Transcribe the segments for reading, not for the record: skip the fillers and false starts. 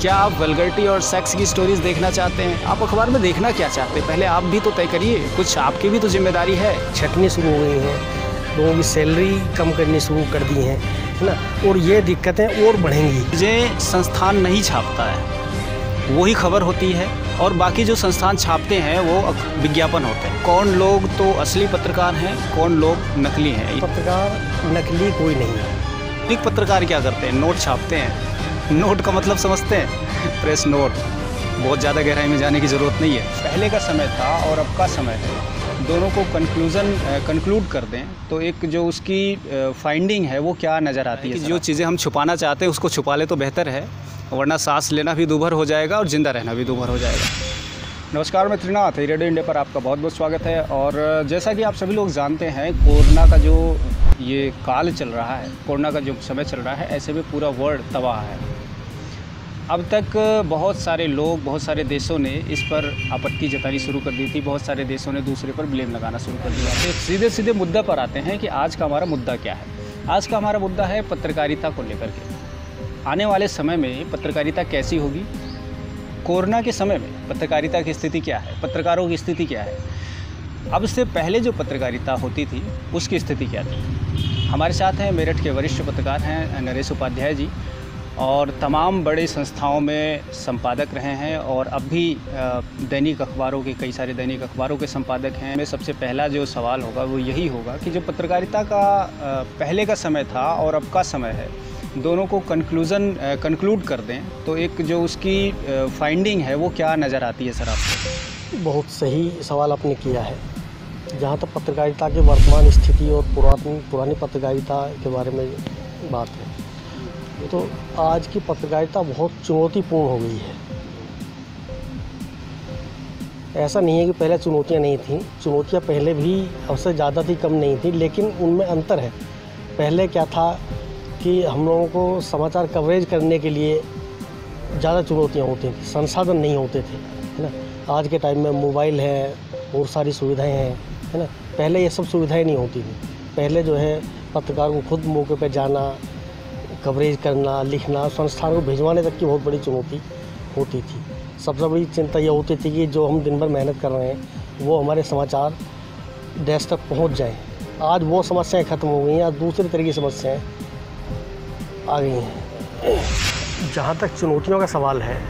क्या आप वल्गरिटी और सेक्स की स्टोरीज देखना चाहते हैं? आप अखबार में देखना क्या चाहते हैं? पहले आप भी तो तय करिए, कुछ आपकी भी तो जिम्मेदारी है। छटनी शुरू हो गई हैं, लोगों की सैलरी कम करनी शुरू कर दी हैं, है ना, और ये दिक्कतें और बढ़ेंगी। ये संस्थान नहीं छापता है, वही खबर होती है, और बाकी जो संस्थान छापते हैं वो विज्ञापन होते हैं। कौन लोग तो असली पत्रकार हैं, कौन लोग नकली हैं? पत्रकार नकली कोई नहीं है। एक पत्रकार क्या करते हैं? नोट छापते हैं। नोट का मतलब समझते हैं? Press note. बहुत ज़्यादा गहराई में जाने की ज़रूरत नहीं है। पहले का समय था और अब का समय है, दोनों को कंक्लूड कर दें तो एक जो उसकी फाइंडिंग है वो क्या नज़र आती है? जो चीज़ें हम छुपाना चाहते हैं उसको छुपा ले तो बेहतर है, वरना सांस लेना भी दूभर हो जाएगा और ज़िंदा रहना भी दूभर हो जाएगा। नमस्कार, मैं त्रिनाथ, रेडियो इंडिया पर आपका बहुत बहुत स्वागत है। और जैसा कि आप सभी लोग जानते हैं, कोरोना का जो ये काल चल रहा है, कोरोना का जो समय चल रहा है, ऐसे में पूरा वर्ल्ड तबाह है। अब तक बहुत सारे लोग, बहुत सारे देशों ने इस पर आपत्ति जतानी शुरू कर दी थी, बहुत सारे देशों ने दूसरे पर ब्लेम लगाना शुरू कर दिया। तो सीधे सीधे मुद्दा पर आते हैं कि आज का हमारा मुद्दा क्या है। आज का हमारा मुद्दा है पत्रकारिता को लेकर के। आने वाले समय में पत्रकारिता कैसी होगी? कोरोना के समय में पत्रकारिता की स्थिति क्या है? पत्रकारों की स्थिति क्या है? अब इससे पहले जो पत्रकारिता होती थी उसकी स्थिति क्या थी? हमारे साथ हैं मेरठ के वरिष्ठ पत्रकार हैं नरेश उपाध्याय जी, और तमाम बड़े संस्थाओं में संपादक रहे हैं और अब भी दैनिक अखबारों के, कई सारे दैनिक अखबारों के संपादक हैं। में सबसे पहला जो सवाल होगा वो यही होगा कि जो पत्रकारिता का पहले का समय था और अब का समय है, दोनों को कंक्लूड कर दें तो एक जो उसकी फाइंडिंग है वो क्या नज़र आती है सर आपको? बहुत सही सवाल आपने किया है। जहाँ तक पत्रकारिता की वर्तमान स्थिति और पुरानी पत्रकारिता के बारे में बात है, तो आज की पत्रकारिता बहुत चुनौतीपूर्ण हो गई है। ऐसा नहीं है कि पहले चुनौतियाँ नहीं थीं, चुनौतियाँ पहले भी उससे ज़्यादा थी, कम नहीं थी, लेकिन उनमें अंतर है। पहले क्या था कि हम लोगों को समाचार कवरेज करने के लिए ज़्यादा चुनौतियाँ होती थी, संसाधन नहीं होते थे, है ना। आज के टाइम में मोबाइल है और सारी सुविधाएं हैं, है ना। पहले ये सब सुविधाएं नहीं होती थी। पहले जो है पत्रकार को खुद मौके पर जाना, कवरेज करना, लिखना, संस्थान को भिजवाने तक की बहुत बड़ी चुनौती होती थी। सबसे बड़ी चिंता ये होती थी कि जो हम दिन भर मेहनत कर रहे हैं वो हमारे समाचार डेस्क तक पहुँच जाएँ। आज वो समस्याएँ ख़त्म हो गई हैं, आज दूसरे तरह की समस्याएँ आ गई हैं। जहाँ तक चुनौतियों का सवाल है,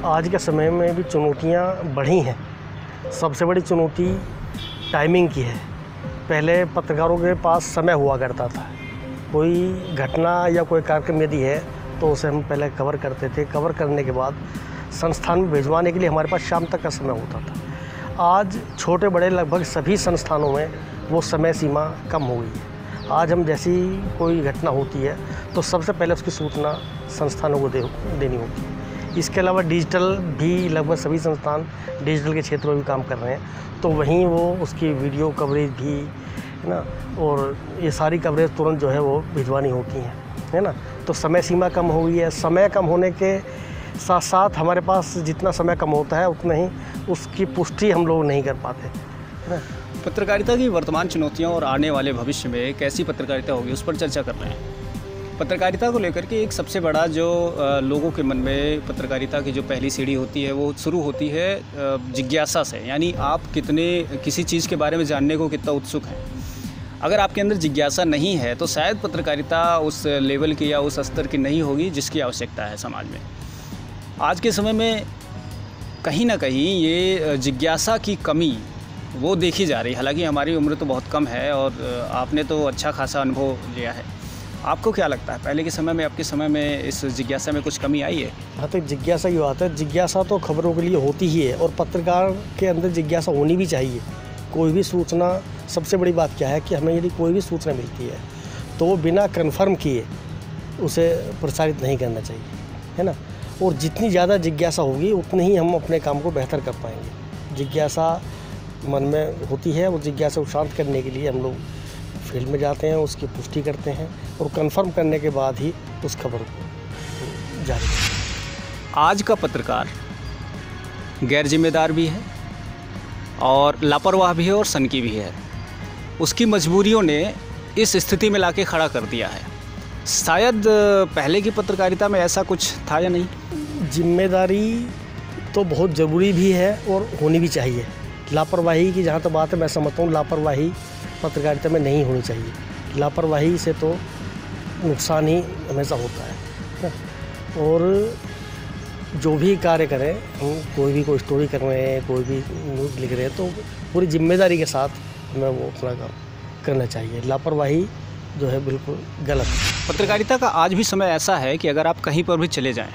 आज के समय में भी चुनौतियाँ बढ़ी हैं। सबसे बड़ी चुनौती टाइमिंग की है। पहले पत्रकारों के पास समय हुआ करता था, कोई घटना या कोई कार्यक्रम यदि है तो उसे हम पहले कवर करते थे। कवर करने के बाद संस्थान में भिजवाने के लिए हमारे पास शाम तक का समय होता था। आज छोटे बड़े लगभग सभी संस्थानों में वो समय सीमा कम हो गई है। आज हम जैसी कोई घटना होती है तो सबसे पहले उसकी सूचना संस्थानों को देनी होती है। इसके अलावा डिजिटल भी लगभग सभी संस्थान डिजिटल के क्षेत्र में भी काम कर रहे हैं, तो वहीं वो उसकी वीडियो कवरेज भी, है ना, और ये सारी कवरेज तुरंत जो है वो भिजवानी होती हैं, है ना। तो समय सीमा कम हो गई है। समय कम होने के साथ साथ हमारे पास जितना समय कम होता है उतना ही उसकी पुष्टि हम लोग नहीं कर पाते, है ना। पत्रकारिता की वर्तमान चुनौतियां और आने वाले भविष्य में कैसी पत्रकारिता होगी उस पर चर्चा कर रहे हैं। पत्रकारिता को लेकर के एक सबसे बड़ा जो लोगों के मन में पत्रकारिता की जो पहली सीढ़ी होती है वो शुरू होती है जिज्ञासा से, यानी आप किसी चीज़ के बारे में जानने को कितना उत्सुक हैं। अगर आपके अंदर जिज्ञासा नहीं है तो शायद पत्रकारिता उस लेवल की या उस स्तर की नहीं होगी जिसकी आवश्यकता है समाज में। आज के समय में कहीं ना कहीं ये जिज्ञासा की कमी वो देखी जा रही है। हालांकि हमारी उम्र तो बहुत कम है और आपने तो अच्छा खासा अनुभव लिया है। आपको क्या लगता है, पहले के समय में, आपके समय में इस जिज्ञासा में कुछ कमी आई है? जहाँ तक जिज्ञासा की बात है, जिज्ञासा तो खबरों के लिए होती ही है और पत्रकार के अंदर जिज्ञासा होनी भी चाहिए। कोई भी सूचना, सबसे बड़ी बात क्या है कि हमें यदि कोई भी सूचना मिलती है तो वो बिना कन्फर्म किए उसे प्रसारित नहीं करना चाहिए, है ना। और जितनी ज़्यादा जिज्ञासा होगी उतनी ही हम अपने काम को बेहतर कर पाएंगे। जिज्ञासा मन में होती है, वो जिज्ञासा को शांत करने के लिए हम लोग फील्ड में जाते हैं, उसकी पुष्टि करते हैं और कंफर्म करने के बाद ही उस खबर को जारी करते हैं। आज का पत्रकार गैर जिम्मेदार भी है और लापरवाह भी है और सनकी भी है। उसकी मजबूरियों ने इस स्थिति में लाके खड़ा कर दिया है। शायद पहले की पत्रकारिता में ऐसा कुछ था या नहीं? जिम्मेदारी तो बहुत ज़रूरी भी है और होनी भी चाहिए। लापरवाही की जहाँ तक बात है, मैं समझता हूँ लापरवाही पत्रकारिता में नहीं होनी चाहिए। लापरवाही से तो नुकसान ही हमेशा होता है। और जो भी कार्य करें, हम कोई स्टोरी कर रहे हैं, कोई भी न्यूज़ लिख रहे हैं, तो पूरी जिम्मेदारी के साथ हमें वो अपना काम करना चाहिए। लापरवाही जो है बिल्कुल गलत है। पत्रकारिता का आज भी समय ऐसा है कि अगर आप कहीं पर भी चले जाएं,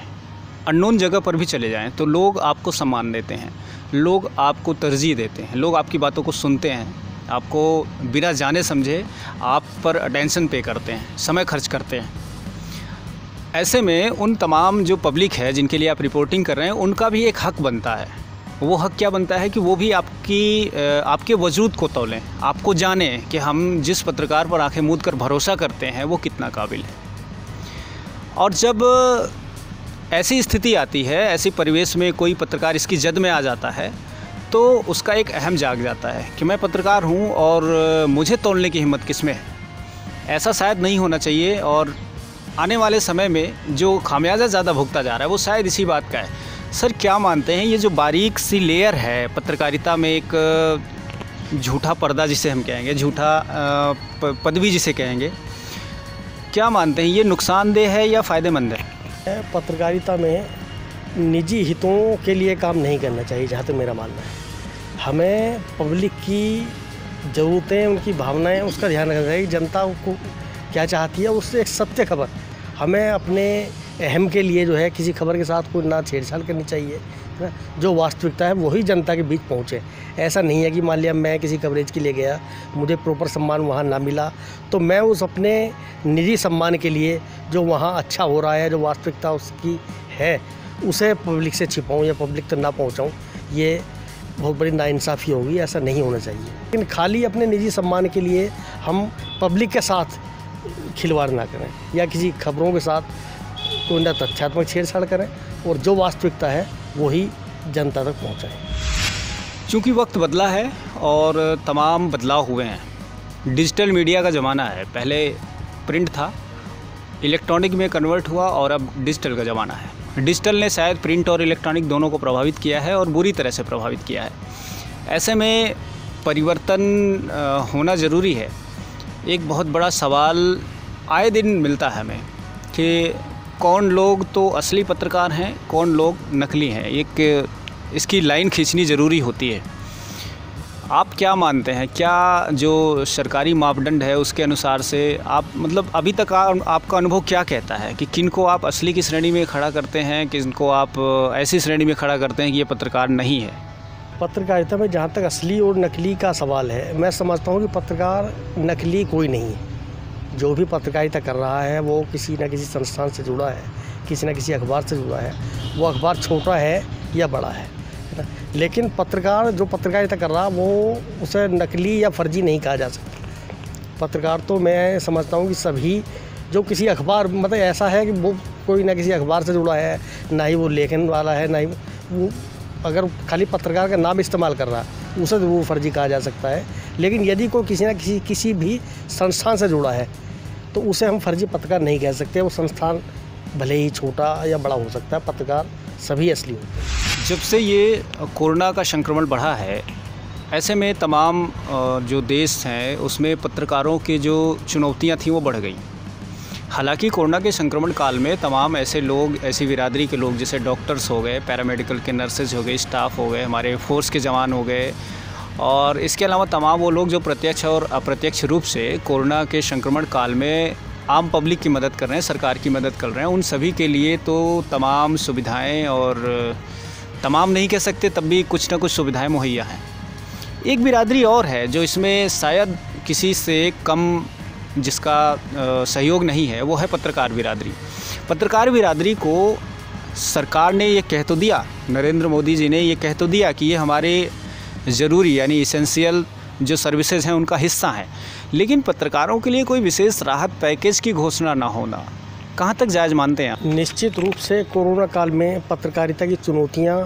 अननोन जगह पर भी चले जाएं, तो लोग आपको सम्मान देते हैं, लोग आपको तरजीह देते हैं, लोग आपकी बातों को सुनते हैं, आपको बिना जाने समझे आप पर अटेंशन पे करते हैं, समय खर्च करते हैं। ऐसे में उन तमाम जो पब्लिक है जिनके लिए आप रिपोर्टिंग कर रहे हैं, उनका भी एक हक बनता है। वो हक क्या बनता है कि वो भी आपके वजूद को तौलें, आपको जानें कि हम जिस पत्रकार पर आंखें मूंद कर भरोसा करते हैं वो कितना काबिल है। और जब ऐसी स्थिति आती है, ऐसी परिवेश में कोई पत्रकार इसकी जद में आ जाता है, तो उसका एक अहम जाग जाता है कि मैं पत्रकार हूँ और मुझे तोलने की हिम्मत किस में है। ऐसा शायद नहीं होना चाहिए। और आने वाले समय में जो खामियाजा ज़्यादा भुगता जा रहा है वो शायद इसी बात का है। सर, क्या मानते हैं, ये जो बारीक सी लेयर है पत्रकारिता में, एक झूठा पर्दा जिसे हम कहेंगे, झूठा पदवी जिसे कहेंगे, क्या मानते हैं ये नुकसानदेह है या फ़ायदेमंद है? पत्रकारिता में निजी हितों के लिए काम नहीं करना चाहिए, जहाँ तक मेरा मानना है। हमें पब्लिक की ज़रूरतें, उनकी भावनाएं, उसका ध्यान रखना चाहिए। जनता को क्या चाहती है उससे एक सत्य खबर, हमें अपने अहम के लिए जो है किसी खबर के साथ कोई ना छेड़छाड़ करनी चाहिए, है ना। जो वास्तविकता है वही जनता के बीच पहुँचे। ऐसा नहीं है कि मान लिया मैं किसी कवरेज के लिए गया, मुझे प्रॉपर सम्मान वहाँ ना मिला, तो मैं उस अपने निजी सम्मान के लिए जो वहाँ अच्छा हो रहा है, जो वास्तविकता उसकी है, उसे पब्लिक से छिपाऊँ या पब्लिक तक ना पहुँचाऊँ। ये बहुत बड़ी नाइंसाफ़ी होगी, ऐसा नहीं होना चाहिए। लेकिन खाली अपने निजी सम्मान के लिए हम पब्लिक के साथ खिलवाड़ ना करें या किसी खबरों के साथ कोई ना तथ्यात्मक छेड़छाड़ करें, और जो वास्तविकता है वही जनता तक पहुँचाएं। चूँकि वक्त बदला है और तमाम बदलाव हुए हैं, डिजिटल मीडिया का ज़माना है। पहले प्रिंट था, इलेक्ट्रॉनिक में कन्वर्ट हुआ और अब डिजिटल का ज़माना है। डिजिटल ने शायद प्रिंट और इलेक्ट्रॉनिक दोनों को प्रभावित किया है और बुरी तरह से प्रभावित किया है। ऐसे में परिवर्तन होना ज़रूरी है। एक बहुत बड़ा सवाल आए दिन मिलता है हमें कि कौन लोग तो असली पत्रकार हैं, कौन लोग नकली हैं। एक इसकी लाइन खींचनी ज़रूरी होती है। आप क्या मानते हैं, क्या जो सरकारी मापदंड है उसके अनुसार से आप, मतलब अभी तक आपका अनुभव क्या कहता है कि किन को आप असली की श्रेणी में खड़ा करते हैं, किनको आप ऐसी श्रेणी में खड़ा करते हैं कि ये पत्रकार नहीं है? पत्रकारिता में जहाँ तक असली और नकली का सवाल है, मैं समझता हूँ कि पत्रकार नकली कोई नहीं है। जो भी पत्रकारिता कर रहा है वो किसी न किसी संस्थान से जुड़ा है, किसी न किसी अखबार से जुड़ा है, वो अखबार छोटा है या बड़ा है ना। लेकिन पत्रकार जो पत्रकारिता कर रहा है वो उसे नकली या फर्जी नहीं कहा जा सकता। पत्रकार तो मैं समझता हूँ कि सभी जो किसी अखबार, मतलब ऐसा है कि वो कोई ना किसी अखबार से जुड़ा है, ना ही वो लेखन वाला है, ना ही वो अगर खाली पत्रकार का नाम इस्तेमाल कर रहा है उसे तो वो फर्जी कहा जा सकता है। लेकिन यदि कोई किसी न किसी भी संस्थान से जुड़ा है तो उसे हम फर्जी पत्रकार नहीं कह सकते। वो संस्थान भले ही छोटा या बड़ा हो सकता है, पत्रकार सभी असली होते हैं। जब से ये कोरोना का संक्रमण बढ़ा है, ऐसे में तमाम जो देश हैं उसमें पत्रकारों की जो चुनौतियां थीं वो बढ़ गई। हालांकि कोरोना के संक्रमण काल में तमाम ऐसे लोग, ऐसी बिरादरी के लोग जैसे डॉक्टर्स हो गए, पैरामेडिकल के नर्सेज हो गए, स्टाफ हो गए, हमारे फोर्स के जवान हो गए, और इसके अलावा तमाम वो लोग जो प्रत्यक्ष और अप्रत्यक्ष रूप से कोरोना के संक्रमण काल में आम पब्लिक की मदद कर रहे हैं, सरकार की मदद कर रहे हैं, उन सभी के लिए तो तमाम सुविधाएं, और तमाम नहीं कह सकते तब भी कुछ ना कुछ सुविधाएं मुहैया हैं। एक बिरादरी और है जो इसमें शायद किसी से कम जिसका सहयोग नहीं है, वो है पत्रकार बिरादरी। पत्रकार बिरादरी को सरकार ने ये कह तो दिया, नरेंद्र मोदी जी ने ये कह तो दिया कि ये हमारे ज़रूरी यानी इसेंशियल जो सर्विसेज हैं उनका हिस्सा है, लेकिन पत्रकारों के लिए कोई विशेष राहत पैकेज की घोषणा ना होना कहाँ तक जायज़ मानते हैं आप? निश्चित रूप से कोरोना काल में पत्रकारिता की चुनौतियाँ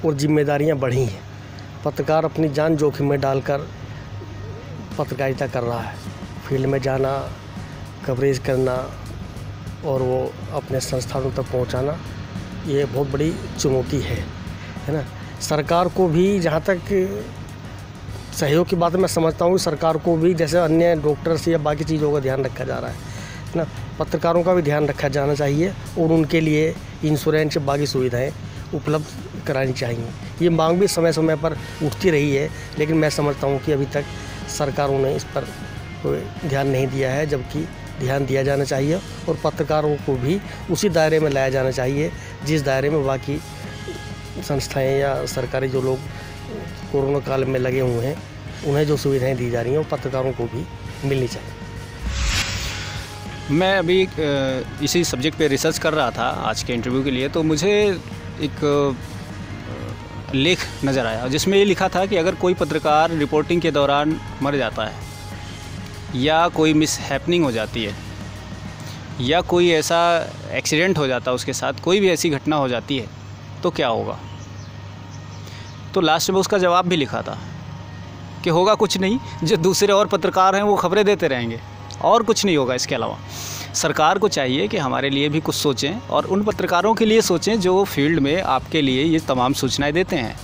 और जिम्मेदारियाँ बढ़ी हैं। पत्रकार अपनी जान जोखिम में डालकर पत्रकारिता कर रहा है। फील्ड में जाना, कवरेज करना और वो अपने संस्थानों तक पहुंचाना, ये बहुत बड़ी चुनौती है ना। सरकार को भी, जहाँ तक सहयोग की बात मैं समझता हूँ, सरकार को भी जैसे अन्य डॉक्टर्स या बाकी चीज़ों का ध्यान रखा जा रहा है ना, पत्रकारों का भी ध्यान रखा जाना चाहिए और उनके लिए इंश्योरेंस बाकी सुविधाएं उपलब्ध करानी चाहिए। ये मांग भी समय समय पर उठती रही है, लेकिन मैं समझता हूँ कि अभी तक सरकारों ने इस पर कोई ध्यान नहीं दिया है, जबकि ध्यान दिया जाना चाहिए और पत्रकारों को भी उसी दायरे में लाया जाना चाहिए जिस दायरे में बाकी संस्थाएं या सरकारी जो लोग कोरोना काल में लगे हुए हैं उन्हें जो सुविधाएं दी जा रही हैं वो पत्रकारों को भी मिलनी चाहिए। मैं अभी इसी सब्जेक्ट पे रिसर्च कर रहा था आज के इंटरव्यू के लिए, तो मुझे एक लेख नज़र आया जिसमें ये लिखा था कि अगर कोई पत्रकार रिपोर्टिंग के दौरान मर जाता है या कोई मिस हैपनिंग हो जाती है या कोई ऐसा एक्सीडेंट हो जाता है उसके साथ, कोई भी ऐसी घटना हो जाती है तो क्या होगा। तो लास्ट में उसका जवाब भी लिखा था कि होगा कुछ नहीं, जो दूसरे और पत्रकार हैं वो खबरें देते रहेंगे और कुछ नहीं होगा। इसके अलावा सरकार को चाहिए कि हमारे लिए भी कुछ सोचें और उन पत्रकारों के लिए सोचें जो फील्ड में आपके लिए ये तमाम सूचनाएं देते हैं।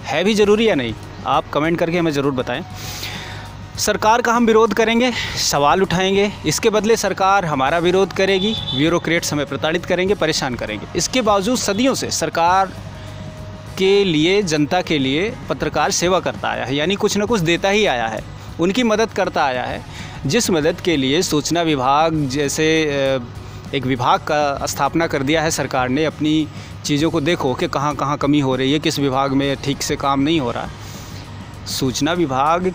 है भी ज़रूरी या नहीं, आप कमेंट करके हमें ज़रूर बताएं। सरकार का हम विरोध करेंगे, सवाल उठाएंगे, इसके बदले सरकार हमारा विरोध करेगी, ब्यूरोक्रेट्स हमें प्रताड़ित करेंगे, परेशान करेंगे। इसके बावजूद सदियों से सरकार के लिए, जनता के लिए पत्रकार सेवा करता आया है, यानी कुछ न कुछ देता ही आया है, उनकी मदद करता आया है। जिस मदद के लिए सूचना विभाग जैसे एक विभाग का स्थापना कर दिया है सरकार ने, अपनी चीज़ों को देखो कि कहाँ कहाँ कमी हो रही है, किस विभाग में ठीक से काम नहीं हो रहा। सूचना विभाग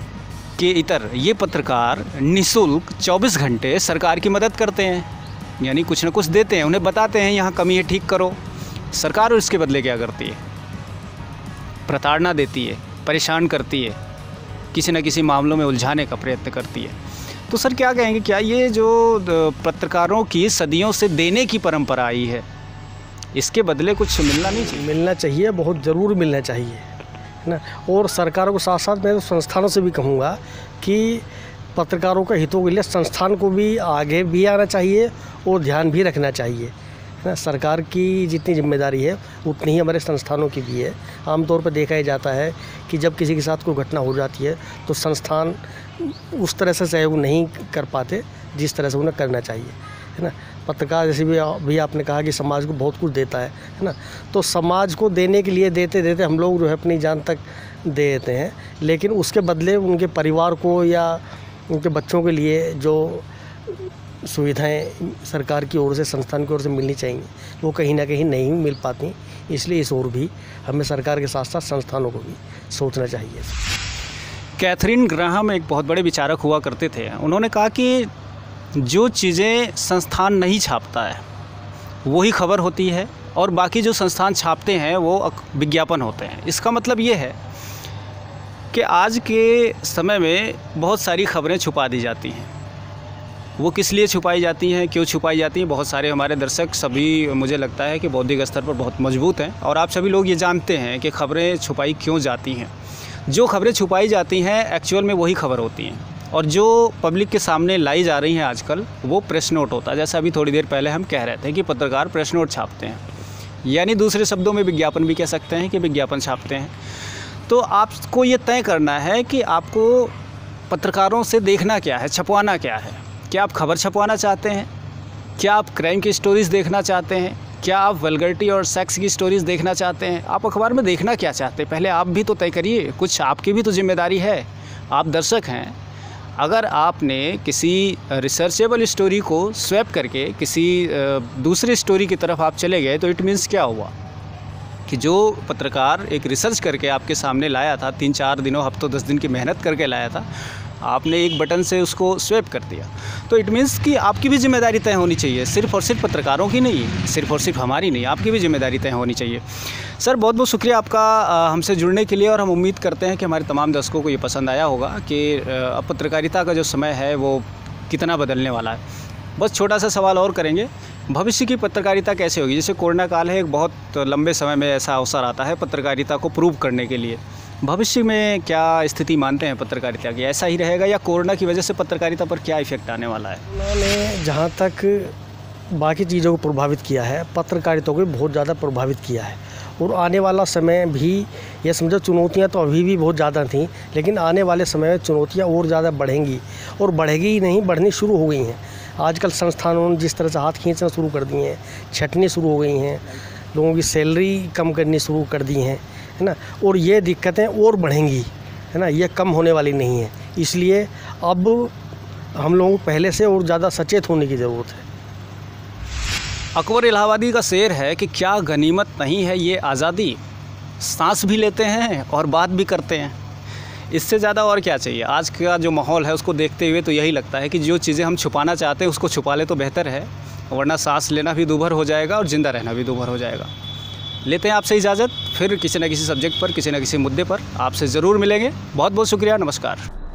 के इतर ये पत्रकार निःशुल्क 24 घंटे सरकार की मदद करते हैं, यानी कुछ न कुछ देते हैं, उन्हें बताते हैं यहाँ कमी है ठीक करो। सरकार और इसके बदले क्या करती है? प्रताड़ना देती है, परेशान करती है, किसी न किसी मामलों में उलझाने का प्रयत्न करती है। तो सर क्या कहेंगे, क्या ये जो पत्रकारों की सदियों से देने की परंपरा आई है, इसके बदले कुछ मिलना नहीं चाहिए? मिलना चाहिए, बहुत ज़रूर मिलना चाहिए, है ना। और सरकारों के साथ साथ मैं तो संस्थानों से भी कहूँगा कि पत्रकारों के हितों के लिए संस्थान को भी आगे भी आना चाहिए और ध्यान भी रखना चाहिए, है ना। सरकार की जितनी जिम्मेदारी है उतनी ही हमारे संस्थानों की भी है। आमतौर पर देखा ही जाता है कि जब किसी के साथ कोई घटना हो जाती है तो संस्थान उस तरह से सहयोग नहीं कर पाते जिस तरह से उन्हें करना चाहिए, है ना। पत्रकार जैसे भी आपने कहा कि समाज को बहुत कुछ देता है ना, तो समाज को देने के लिए देते देते हम लोग जो है अपनी जान तक दे देते हैं, लेकिन उसके बदले उनके परिवार को या उनके बच्चों के लिए जो सुविधाएं सरकार की ओर से, संस्थान की ओर से मिलनी चाहिए, वो कहीं ना कहीं नहीं मिल पाती। इसलिए इस ओर भी हमें सरकार के साथ साथ संस्थानों को भी सोचना चाहिए। कैथरीन ग्राहम एक बहुत बड़े विचारक हुआ करते थे। उन्होंने कहा कि जो चीज़ें संस्थान नहीं छापता है वही खबर होती है और बाकी जो संस्थान छापते हैं वो विज्ञापन होते हैं। इसका मतलब ये है कि आज के समय में बहुत सारी खबरें छुपा दी जाती हैं। वो किस लिए छुपाई जाती हैं, क्यों छुपाई जाती हैं? बहुत सारे हमारे दर्शक सभी, मुझे लगता है कि बौद्धिक स्तर पर बहुत मजबूत हैं और आप सभी लोग ये जानते हैं कि खबरें छुपाई क्यों जाती हैं। जो खबरें छुपाई जाती हैं एक्चुअल में वही खबर होती हैं और जो पब्लिक के सामने लाई जा रही हैं आजकल वो प्रेस नोट होता है। जैसा अभी थोड़ी देर पहले हम कह रहे थे कि पत्रकार प्रेस नोट छापते हैं, यानी दूसरे शब्दों में विज्ञापन भी कह सकते हैं कि विज्ञापन छापते हैं। तो आपको ये तय करना है कि आपको पत्रकारों से देखना क्या है, छपवाना क्या है। क्या आप खबर छपवाना चाहते हैं? क्या आप क्राइम की स्टोरीज़ देखना चाहते हैं? क्या आप वल्गरिटी और सेक्स की स्टोरीज़ देखना चाहते हैं? आप अखबार में देखना क्या चाहते हैं? पहले आप भी तो तय करिए, कुछ आपकी भी तो जिम्मेदारी है। आप दर्शक हैं, अगर आपने किसी रिसर्चेबल स्टोरी को स्वैप करके किसी दूसरी स्टोरी की तरफ आप चले गए तो इट मीन्स क्या हुआ कि जो पत्रकार एक रिसर्च करके आपके सामने लाया था, 3-4 दिनों, हफ्तों, 10 दिन की मेहनत करके लाया था, आपने एक बटन से उसको स्वैप कर दिया। तो इट मीन्स कि आपकी भी जिम्मेदारी तय होनी चाहिए, सिर्फ़ और सिर्फ पत्रकारों की नहीं, सिर्फ़ और सिर्फ हमारी नहीं, आपकी भी जिम्मेदारी तय होनी चाहिए। सर बहुत बहुत शुक्रिया आपका हमसे जुड़ने के लिए और हम उम्मीद करते हैं कि हमारे तमाम दर्शकों को ये पसंद आया होगा कि अब पत्रकारिता का जो समय है वो कितना बदलने वाला है। बस छोटा सा सवाल और करेंगे, भविष्य की पत्रकारिता कैसे होगी? जैसे कोरोना काल है, एक बहुत लंबे समय में ऐसा अवसर आता है पत्रकारिता को प्रूव करने के लिए। भविष्य में क्या स्थिति मानते हैं पत्रकारिता की? ऐसा ही रहेगा या कोरोना की वजह से पत्रकारिता पर क्या इफ़ेक्ट आने वाला है? उन्होंने जहाँ तक बाकी चीज़ों को प्रभावित किया है, पत्रकारिता को भी बहुत ज़्यादा प्रभावित किया है। और आने वाला समय भी ये समझो, चुनौतियां तो अभी भी बहुत ज़्यादा थीं, लेकिन आने वाले समय में चुनौतियां और ज़्यादा बढ़ेंगी, और बढ़ेगी ही नहीं, बढ़नी शुरू हो गई हैं। आजकल संस्थानों ने जिस तरह से हाथ खींचना शुरू कर दिए हैं, छँटनी शुरू हो गई हैं, लोगों की सैलरी कम करनी शुरू कर दी हैं, है ना। और ये दिक्कतें और बढ़ेंगी, है ना, ये कम होने वाली नहीं है। इसलिए अब हम लोगों को पहले से और ज़्यादा सचेत होने की ज़रूरत है। अकबर इलाहाबादी का शेर है कि क्या गनीमत नहीं है ये आज़ादी, सांस भी लेते हैं और बात भी करते हैं। इससे ज़्यादा और क्या चाहिए। आज का जो माहौल है उसको देखते हुए तो यही लगता है कि जो चीज़ें हम छुपाना चाहते हैं उसको छुपा ले तो बेहतर है, वरना सांस लेना भी दूभर हो जाएगा और ज़िंदा रहना भी दूभर हो जाएगा। लेते हैं आपसे इजाज़त, फिर किसी न किसी सब्जेक्ट पर, किसी न किसी मुद्दे पर आपसे ज़रूर मिलेंगे। बहुत बहुत शुक्रिया, नमस्कार।